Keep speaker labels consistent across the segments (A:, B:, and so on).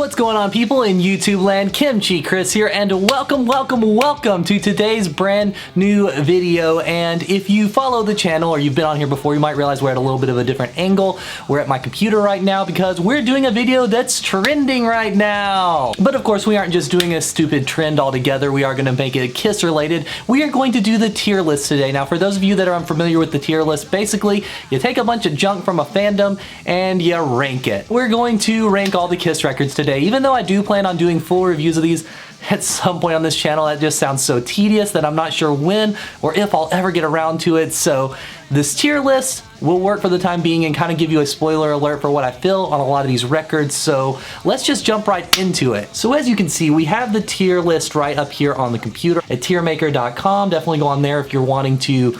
A: What's going on, people in YouTube land? Kimchi Chris here, and welcome to today's brand new video. And if you follow the channel or you've been on here before, you might realize we're at a little bit of a different angle. We're at my computer right now because we're doing a video that's trending right now. But of course, we aren't just doing a stupid trend altogether. We are going to make it KISS related. We are going to do the tier list today. Now, for those of you that are unfamiliar with the tier list, basically you take a bunch of junk from a fandom and you rank it. We're going to rank all the KISS records today. Even though I do plan on doing full reviews of these at some point on this channel, that just sounds so tedious that I'm not sure when or if I'll ever get around to it. So this tier list will work for the time being and kind of give you a spoiler alert for what I feel on a lot of these records. So let's just jump right into it. So as you can see, we have the tier list right up here on the computer at tiermaker.com. Definitely go on there if you're wanting to,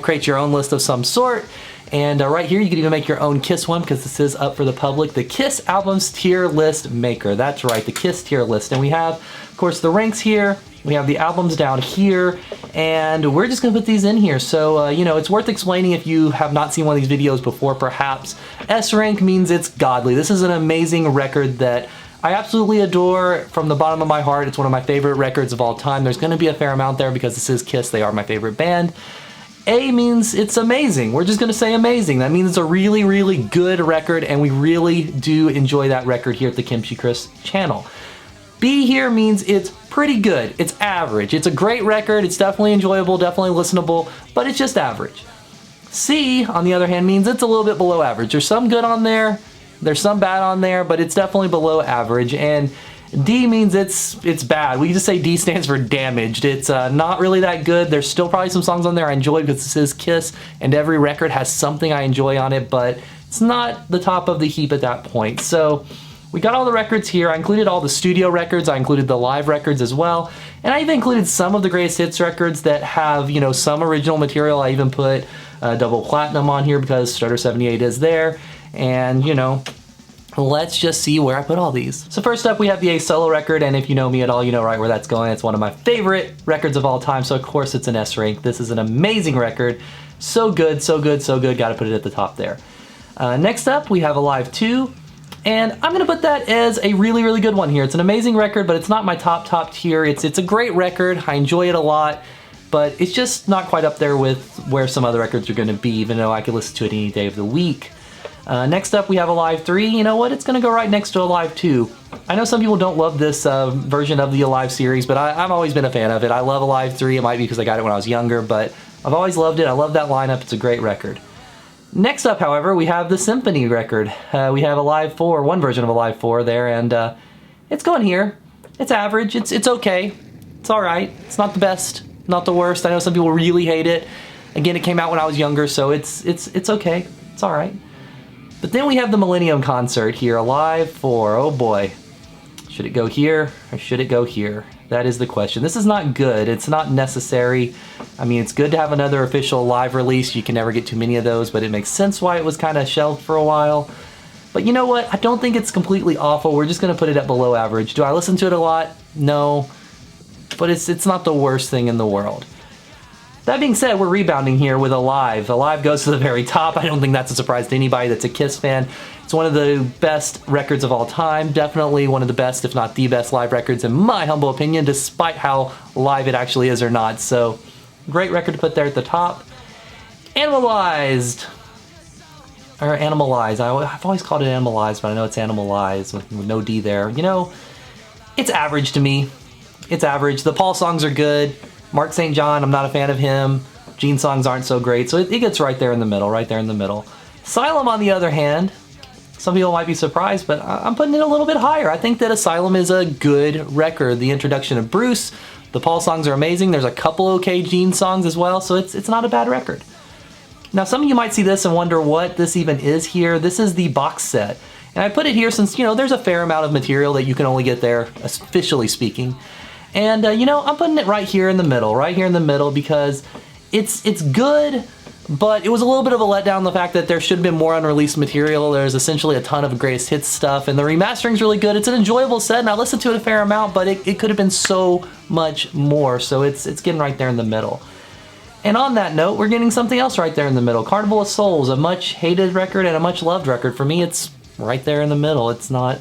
A: create your own list of some sort. And right here, you can even make your own KISS one because this is up for the public. The KISS Albums Tier List Maker. That's right, the KISS tier list. And we have, of course, the ranks here. We have the albums down here. And we're just going to put these in here. So, it's worth explaining if you have not seen one of these videos before, perhaps. S rank means it's godly. This is an amazing record that I absolutely adore from the bottom of my heart. It's one of my favorite records of all time. There's going to be a fair amount there because this is KISS. They are my favorite band. A means it's amazing. We're just going to say amazing. That means it's a really, really good record, and we really do enjoy that record here at the Kimchi Chris channel. B here means it's pretty good. It's average. It's a great record. It's definitely enjoyable, definitely listenable, but it's just average. C, on the other hand, means it's a little bit below average. There's some good on there, there's some bad on there, but it's definitely below average. And D means it's bad. We just say D stands for damaged. It's not really that good. There's still probably some songs on there I enjoy because this is KISS, and every record has something I enjoy on it, but it's not the top of the heap at that point. So we got all the records here. I included all the studio records. I included the live records as well, and I even included some of the greatest hits records that have, some original material. I even put double platinum on here because Starter 78 is there, and let's just see where I put all these. So first up, we have the A solo record, and if you know me at all, you know right where that's going. It's one of my favorite records of all time, so of course it's an S rank. This is an amazing record. So good, so good, so good. Gotta put it at the top there. Next up, we have Alive 2, and I'm gonna put that as a really, really good one here. It's an amazing record, but it's not my top tier. It's a great record. I enjoy it a lot, but it's just not quite up there with where some other records are gonna be, even though I could listen to it any day of the week. Next up, we have Alive 3. You know what? It's going to go right next to Alive 2. I know some people don't love this version of the Alive series, but I've always been a fan of it. I love Alive 3. It might be because I got it when I was younger, but I've always loved it. I love that lineup. It's a great record. Next up, however, we have the Symphony record. We have Alive 4, one version of Alive 4 there, and it's going here. It's average. It's okay. It's all right. It's not the best, not the worst. I know some people really hate it. Again, it came out when I was younger, so it's okay. It's all right. But then we have the Millennium Concert here, Alive 4. Oh boy. Should it go here or should it go here? That is the question. This is not good. It's not necessary. I mean, it's good to have another official live release. You can never get too many of those, but it makes sense why it was kind of shelved for a while. But you know what? I don't think it's completely awful. We're just going to put it at below average. Do I listen to it a lot? No. But it's not the worst thing in the world. That being said, we're rebounding here with Alive. Alive goes to the very top. I don't think that's a surprise to anybody that's a KISS fan. It's one of the best records of all time. Definitely one of the best, if not the best, live records in my humble opinion, despite how live it actually is or not. So, great record to put there at the top. Animalized. Or Animalized. I've always called it Animalized, but I know it's Animalized with no D there. It's average to me. It's average. The Paul songs are good. Mark St. John, I'm not a fan of him. Gene songs aren't so great, so it gets right there in the middle, Asylum, on the other hand, some people might be surprised, but I'm putting it a little bit higher. I think that Asylum is a good record. The introduction of Bruce, the Paul songs are amazing. There's a couple okay Gene songs as well, so it's not a bad record. Now, some of you might see this and wonder what this even is here. This is the box set, and I put it here since, there's a fair amount of material that you can only get there, officially speaking. And, I'm putting it right here in the middle, because it's good, but it was a little bit of a letdown, the fact that there should have been more unreleased material. There's essentially a ton of greatest hits stuff, and the remastering's really good. It's an enjoyable set, and I listened to it a fair amount, but it could have been so much more, so it's getting right there in the middle. And on that note, we're getting something else right there in the middle. Carnival of Souls, a much hated record and a much loved record. For me, it's right there in the middle. It's not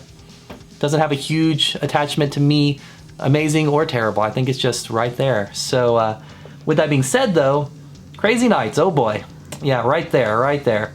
A: Doesn't have a huge attachment to me, amazing or terrible. I think it's just right there. So with that being said though, Crazy Nights, oh boy. Yeah, right there, right there.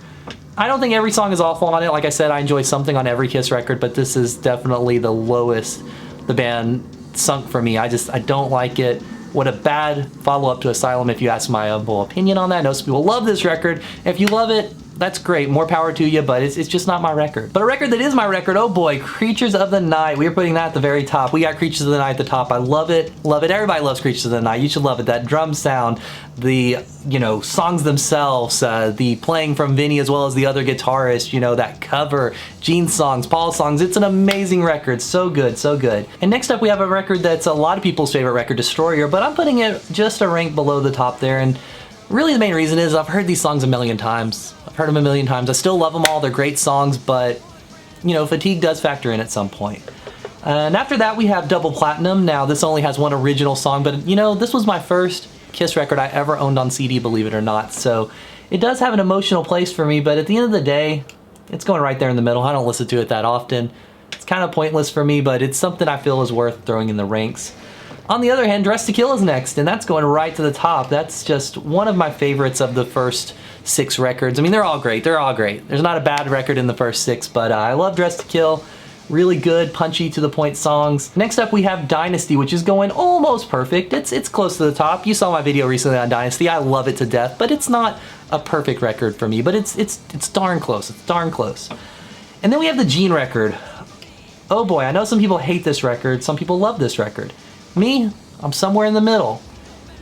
A: I don't think every song is awful on it. Like I said, I enjoy something on every KISS record, but this is definitely the lowest the band sunk for me. I don't like it. What a bad follow-up to Asylum, if you ask my humble opinion on that. I know some people love this record. If you love it, that's great, more power to you, but it's just not my record. But a record that is my record, oh boy, Creatures of the Night. We are putting that at the very top. We got Creatures of the Night at the top. I love it, love it. Everybody loves Creatures of the Night. You should love it. That drum sound, the, songs themselves, the playing from Vinny as well as the other guitarist, that cover, Gene's songs, Paul's songs. It's an amazing record. So good, so good. And next up we have a record that's a lot of people's favorite record, Destroyer, but I'm putting it just a rank below the top there. And really the main reason is I've heard these songs a million times. I've heard them a million times. I still love them all. They're great songs, but fatigue does factor in at some point. And after that we have Double Platinum. Now this only has one original song, but this was my first KISS record I ever owned on CD, believe it or not. So it does have an emotional place for me, but at the end of the day, it's going right there in the middle. I don't listen to it that often. It's kind of pointless for me, but it's something I feel is worth throwing in the ranks. On the other hand, Dressed to Kill is next, and that's going right to the top. That's just one of my favorites of the first 6 records. I mean, they're all great. They're all great. There's not a bad record in the first 6, but I love Dressed to Kill. Really good, punchy, to the point songs. Next up we have Dynasty, which is going almost perfect. It's close to the top. You saw my video recently on Dynasty. I love it to death, but it's not a perfect record for me, but it's darn close. It's darn close. And then we have the Gene record. Oh boy, I know some people hate this record. Some people love this record. Me, I'm somewhere in the middle.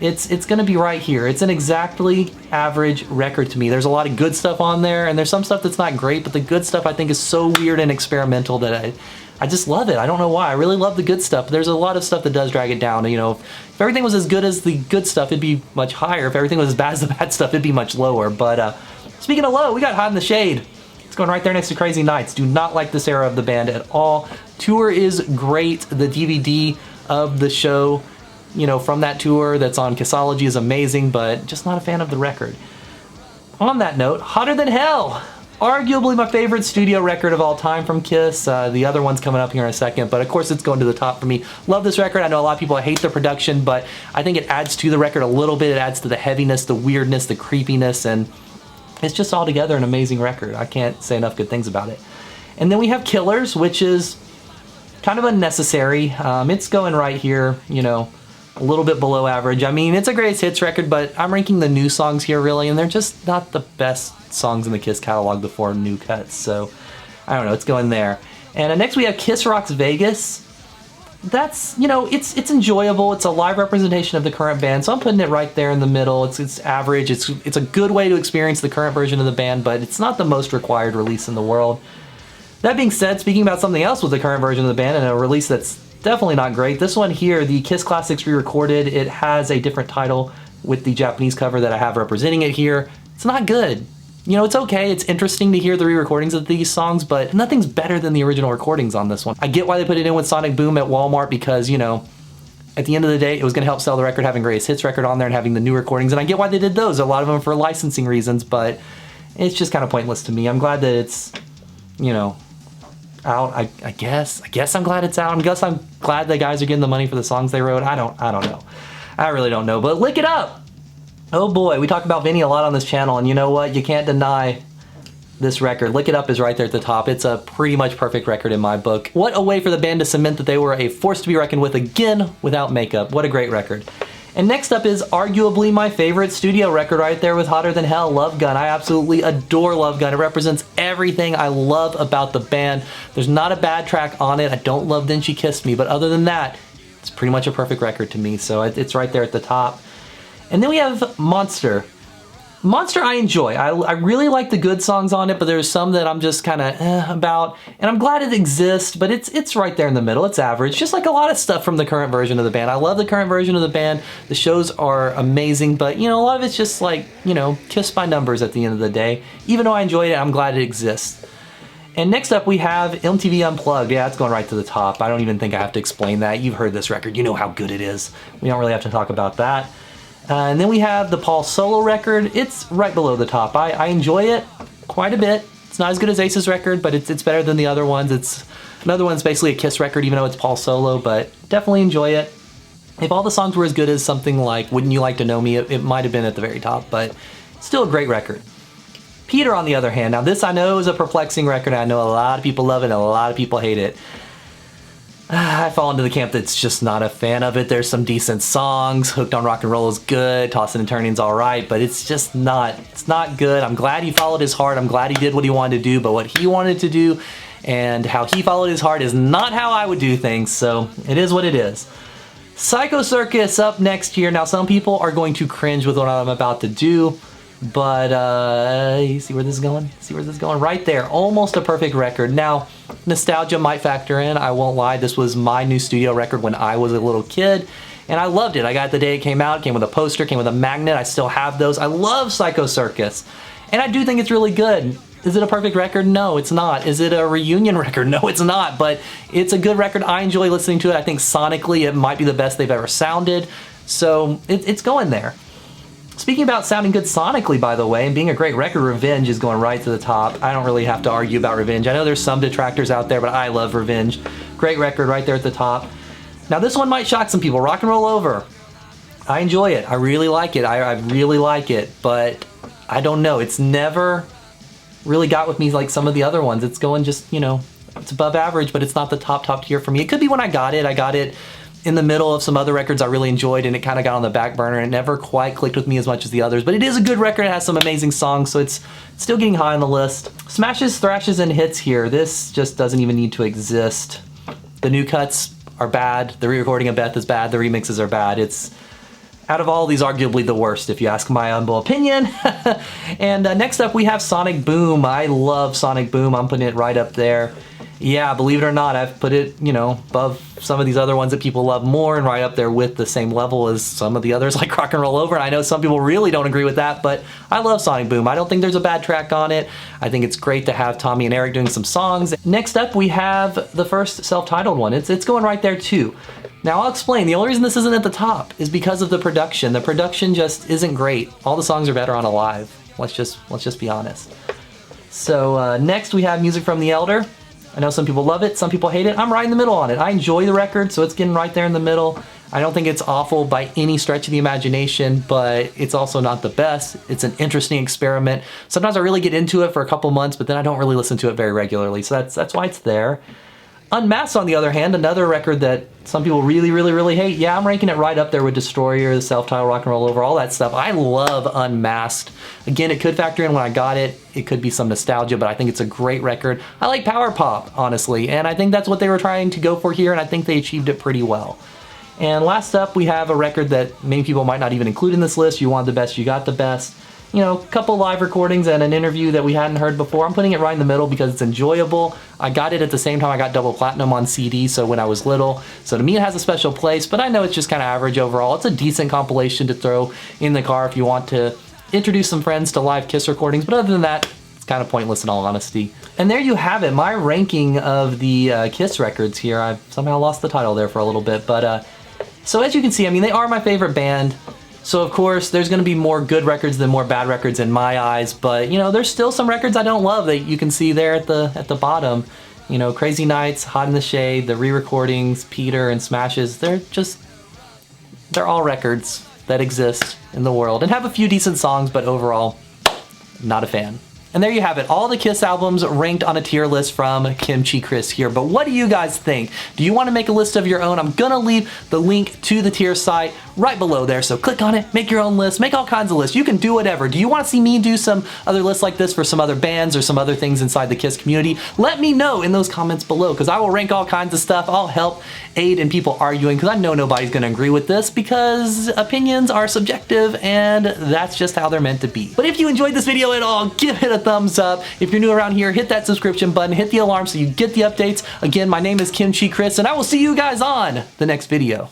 A: It's gonna be right here. It's an exactly average record to me. There's a lot of good stuff on there, and there's some stuff that's not great, but the good stuff I think is so weird and experimental that I just love it. I don't know why. I really love the good stuff. There's a lot of stuff that does drag it down. If everything was as good as the good stuff, it'd be much higher. If everything was as bad as the bad stuff, it'd be much lower. But speaking of low, we got Hot in the Shade. It's going right there next to Crazy Nights. Do not like this era of the band at all. Tour is great. The DVD of the show, from that tour that's on Kissology is amazing, but just not a fan of the record. On that note, Hotter Than Hell. Arguably my favorite studio record of all time from KISS. The other one's coming up here in a second, but of course it's going to the top for me. Love this record. I know a lot of people hate the production, but I think it adds to the record a little bit. It adds to the heaviness, the weirdness, the creepiness, and it's just altogether an amazing record. I can't say enough good things about it. And then we have Killers, which is kind of unnecessary. It's going right here, a little bit below average. I mean, it's a greatest hits record, but I'm ranking the new songs here really, and they're just not the best songs in the KISS catalog before new cuts. So I don't know, it's going there. And next we have Kiss Rocks Vegas. That's, it's enjoyable. It's a live representation of the current band, so I'm putting it right there in the middle. It's average. It's a good way to experience the current version of the band, but it's not the most required release in the world. That being said, speaking about something else with the current version of the band and a release that's definitely not great, this one here, the KISS Classics re-recorded, it has a different title with the Japanese cover that I have representing it here. It's not good. It's okay, it's interesting to hear the re-recordings of these songs, but nothing's better than the original recordings on this one. I get why they put it in with Sonic Boom at Walmart because, at the end of the day, it was going to help sell the record, having Greatest Hits record on there and having the new recordings, and I get why they did those, a lot of them for licensing reasons, but it's just kind of pointless to me. I'm glad that it's, out. I guess I'm glad it's out. I guess I'm glad the guys are getting the money for the songs they wrote. I don't know. I really don't know. But Lick It Up. Oh boy, we talk about Vinny a lot on this channel, and you know what? You can't deny this record. Lick It Up is right there at the top. It's a pretty much perfect record in my book. What a way for the band to cement that they were a force to be reckoned with again without makeup. What a great record. And next up is arguably my favorite studio record right there with Hotter Than Hell, Love Gun. I absolutely adore Love Gun. It represents everything I love about the band. There's not a bad track on it. I don't love Then She Kissed Me, but other than that, it's pretty much a perfect record to me, so it's right there at the top. And then we have Monster. Monster I enjoy. I really like the good songs on it, but there's some that I'm just kind of about, and I'm glad it exists, but it's right there in the middle. It's average, just like a lot of stuff from the current version of the band. I love the current version of the band. The shows are amazing, but a lot of it's just like, KISS by numbers at the end of the day. Even though I enjoyed it, I'm glad it exists. And next up we have MTV Unplugged. Yeah, it's going right to the top. I don't even think I have to explain that. You've heard this record. You know how good it is. We don't really have to talk about that. And then we have the Paul solo record. It's right below the top. I enjoy it quite a bit. It's not as good as Ace's record, but it's better than the other ones. It's Another one's basically a KISS record, even though it's Paul solo, but definitely enjoy it. If all the songs were as good as something like Wouldn't You Like to Know Me, it might have been at the very top, but still a great record. Peter, on the other hand, now this I know is a perplexing record. I know a lot of people love it and a lot of people hate it. I fall into the camp that's just not a fan of it. There's some decent songs. Hooked on Rock and Roll is good. Tossin' and Turning's all right, but it's just not, it's not good. I'm glad he followed his heart. I'm glad he did what he wanted to do, but what he wanted to do and how he followed his heart is not how I would do things, so it is what it is. Psycho Circus up next here. Now, some people are going to cringe with what I'm about to do, but you see where this is going? See where this is going? Right there, almost a perfect record. Now, nostalgia might factor in, I won't lie. This was my new studio record when I was a little kid, and I loved it. I got it the day it came out. It came with a poster, came with a magnet. I still have those. I love Psycho Circus, and I do think it's really good. Is it a perfect record? No, it's not. Is it a reunion record? No, it's not, but it's a good record. I enjoy listening to it. I think sonically it might be the best they've ever sounded, so it's going there. Speaking about sounding good sonically, by the way, and being a great record, Revenge is going right to the top. I don't really have to argue about Revenge. I know there's some detractors out there, but I love Revenge. Great record right there at the top. Now this one might shock some people. Rock and Roll Over. I enjoy it. I really like it. I really like it, but I don't know. It's never really got with me like some of the other ones. It's going just, you know, it's above average, but it's not the top tier for me. It could be when I got it in the middle of some other records I really enjoyed, and it kind of got on the back burner, and it never quite clicked with me as much as the others, but it is a good record. It has some amazing songs, so it's still getting high on the list. Smashes, thrashes, and hits here. This just doesn't even need to exist. The new cuts are bad. The re-recording of Beth is bad. The remixes are bad. It's, out of all these, arguably the worst, if you ask my humble opinion. And next up, we have Sonic Boom. I love Sonic Boom. I'm putting it right up there. Yeah, believe it or not, I've put it, you know, above some of these other ones that people love more, and right up there with the same level as some of the others like Rock and Roll Over. And I know some people really don't agree with that, but I love Sonic Boom. I don't think there's a bad track on it. I think it's great to have Tommy and Eric doing some songs. Next up, we have the first self-titled one. It's going right there too. Now I'll explain. The only reason this isn't at the top is because of the production. The production just isn't great. All the songs are better on a live. Let's just be honest. So next we have Music from the Elder. I know some people love it, some people hate it. I'm right in the middle on it. I enjoy the record, so it's getting right there in the middle. I don't think it's awful by any stretch of the imagination, but it's also not the best. It's an interesting experiment. Sometimes I really get into it for a couple months, but then I don't really listen to it very regularly, so that's why it's there. Unmasked, on the other hand, another record that some people really hate. Yeah, I'm ranking it right up there with Destroyer, the self-titled Rock and Roll Over, all that stuff. I love Unmasked. Again, it could factor in when I got it. It could be some nostalgia, but I think it's a great record. I like power pop, honestly, and I think that's what they were trying to go for here, and I think they achieved it pretty well. And last up, we have a record that many people might not even include in this list. You Want the Best, You Got the Best. You know, a couple live recordings and an interview that we hadn't heard before. I'm putting it right in the middle because it's enjoyable. I got it at the same time I got double platinum on CD, so when I was little. So to me it has a special place, but I know it's just kind of average overall. It's a decent compilation to throw in the car if you want to introduce some friends to live KISS recordings, but other than that, it's kind of pointless in all honesty. And there you have it, my ranking of the KISS records here. I've somehow lost the title there for a little bit, but so as you can see, I mean, they are my favorite band. So of course, there's going to be more good records than more bad records in my eyes, but you know, there's still some records I don't love that you can see there at the bottom. You know, Crazy Nights, Hot in the Shade, the re-recordings, Peter, and Smashes. They're all records that exist in the world and have a few decent songs, but overall, not a fan. And there you have it, all the KISS albums ranked on a tier list from Kimchi Chris here. But what do you guys think? Do you want to make a list of your own? I'm gonna leave the link to the tier site right below there, so click on it, make your own list, make all kinds of lists. You can do whatever. Do you want to see me do some other lists like this for some other bands or some other things inside the KISS community? Let me know in those comments below, because I will rank all kinds of stuff. I'll help aid in people arguing, because I know nobody's gonna agree with this, because opinions are subjective and that's just how they're meant to be. But if you enjoyed this video at all, give it a thumbs up. If you're new around here, hit that subscription button, hit the alarm so you get the updates. Again, my name is Kimchi Chris, and I will see you guys on the next video.